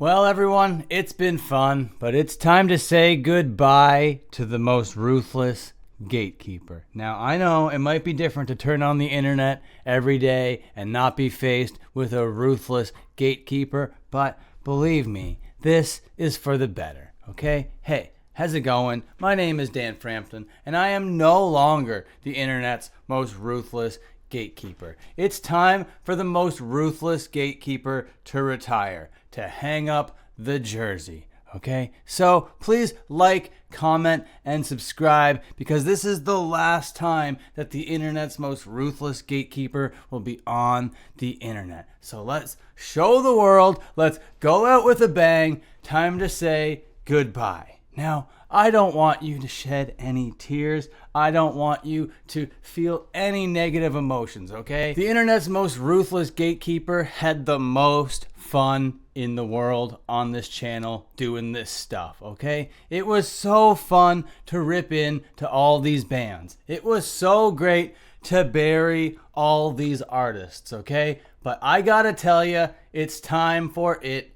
Well, everyone, it's been fun, but it's time to say goodbye to the most ruthless gatekeeper. Now, I know it might be different to turn on the internet every day and not be faced with a ruthless gatekeeper, but believe me, this is for the better, okay? Hey, how's it going? My name is Dan Frampton, and I am no longer the internet's most ruthless gatekeeper. It's time for the most ruthless gatekeeper to retire, to hang up the jersey, okay? So please like, comment, and subscribe, because this is the last time that the internet's most ruthless gatekeeper will be on the internet. So let's show the world, let's go out with a bang. Time to say goodbye. Now, I don't want you to shed any tears. I don't want you to feel any negative emotions, okay? The internet's most ruthless gatekeeper had the most fun in the world on this channel doing this stuff, okay? It was so fun to rip in to all these bands. It was so great to bury all these artists, okay? But I gotta tell you, it's time for it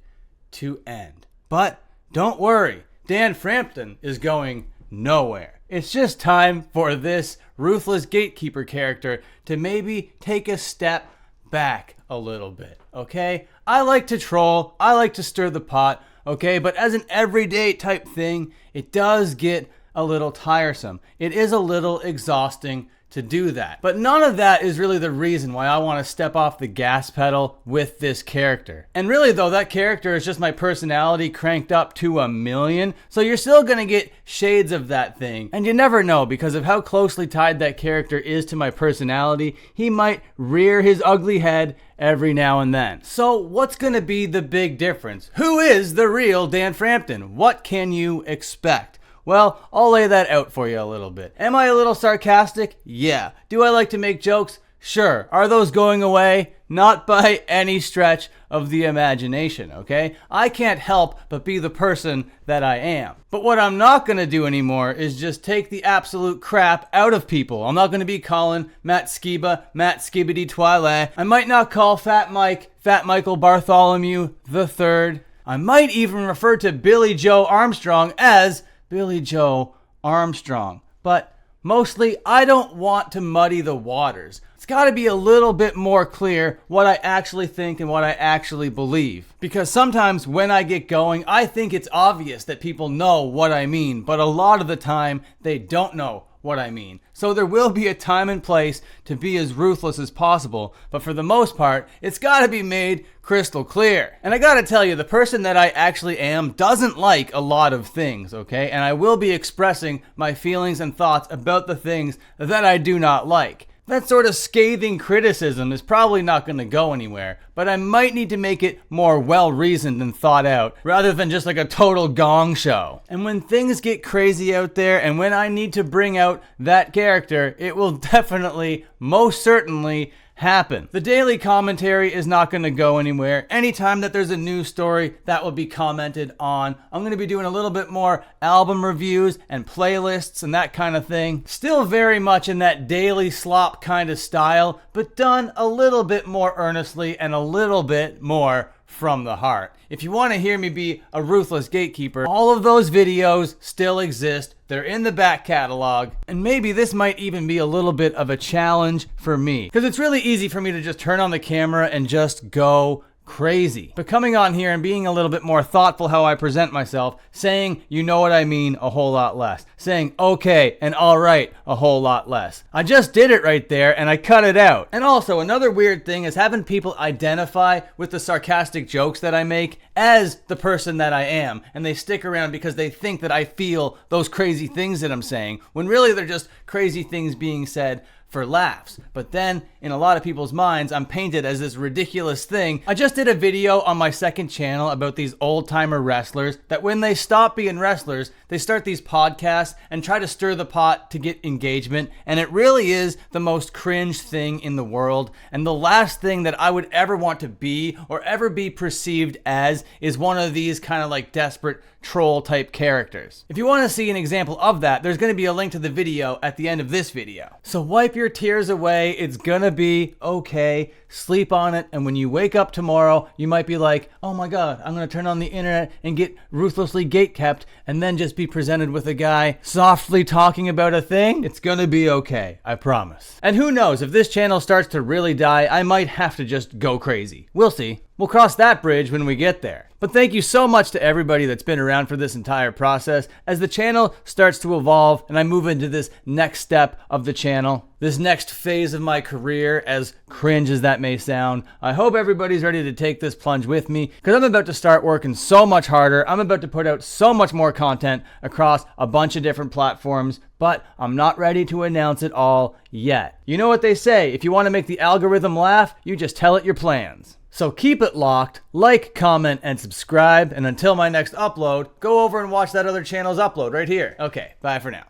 to end. But don't worry. Dan Frampton is going nowhere. It's just time for this ruthless gatekeeper character to maybe take a step back a little bit, okay? I like to troll, I like to stir the pot, okay? But as an everyday type thing, it does get a little tiresome. It is a little exhausting to do that. But none of that is really the reason why I want to step off the gas pedal with this character. And really though, that character is just my personality cranked up to 1,000,000. So you're still gonna get shades of that thing. And you never know, because of how closely tied that character is to my personality, he might rear his ugly head every now and then. So what's gonna be the big difference? Who is the real Dan Frampton? What can you expect? Well, I'll lay that out for you a little bit. Am I a little sarcastic? Yeah. Do I like to make jokes? Sure. Are those going away? Not by any stretch of the imagination, okay? I can't help but be the person that I am. But what I'm not gonna do anymore is just take the absolute crap out of people. I'm not gonna be calling Matt Skiba, Matt Skibbity Twilight. I might not call Fat Mike, Fat Michael Bartholomew the Third. I might even refer to Billy Joe Armstrong as Billy Joe Armstrong. But mostly, I don't want to muddy the waters. It's got to be a little bit more clear what I actually think and what I actually believe. Because sometimes when I get going, I think it's obvious that people know what I mean, but a lot of the time, they don't know what I mean. So there will be a time and place to be as ruthless as possible, but for the most part, it's got to be made crystal clear. And I gotta tell you, the person that I actually am doesn't like a lot of things, okay? And I will be expressing my feelings and thoughts about the things that I do not like. That sort of scathing criticism is probably not going to go anywhere, but I might need to make it more well-reasoned and thought out, rather than just like a total gong show. And when things get crazy out there, and when I need to bring out that character, it will definitely, most certainly, happen. The daily commentary is not going to go anywhere. Anytime that there's a news story, that will be commented on. I'm going to be doing a little bit more album reviews and playlists and that kind of thing. Still very much in that daily slop kind of style, but done a little bit more earnestly and a little bit more from the heart. If you want to hear me be a ruthless gatekeeper, all of those videos still exist. They're in the back catalog, and maybe this might even be a little bit of a challenge for me, because it's really easy for me to just turn on the camera and just go crazy. But coming on here and being a little bit more thoughtful how I present myself, saying you know what I mean a whole lot less, saying okay and all right a whole lot less. I just did it right there and I cut it out. And also another weird thing is having people identify with the sarcastic jokes that I make as the person that I am, and they stick around because they think that I feel those crazy things that I'm saying, when really they're just crazy things being said for laughs. But then in a lot of people's minds, I'm painted as this ridiculous thing. I just did a video on my second channel about these old-timer wrestlers that when they stop being wrestlers, they start these podcasts and try to stir the pot to get engagement, and it really is the most cringe thing in the world, and the last thing that I would ever want to be or ever be perceived as is one of these kind of like desperate troll type characters. If you want to see an example of that, there's going to be a link to the video at the end of this video. So wipe your your tears away. It's gonna be okay. Sleep on it, and when you wake up tomorrow, you might be like, oh my god, I'm gonna turn on the internet and get ruthlessly gatekept, and then just be presented with a guy softly talking about a thing. It's gonna be okay, I promise. And who knows, if this channel starts to really die, I might have to just go crazy. We'll see. We'll cross that bridge when we get there. But thank you so much to everybody that's been around for this entire process. As the channel starts to evolve and I move into this next step of the channel, this next phase of my career, as cringe as that may sound, I hope everybody's ready to take this plunge with me, because I'm about to start working so much harder. I'm about to put out so much more content across a bunch of different platforms, but I'm not ready to announce it all yet. You know what they say, if you want to make the algorithm laugh, you just tell it your plans. So keep it locked, like, comment, and subscribe, and until my next upload, go over and watch that other channel's upload right here. Okay, bye for now.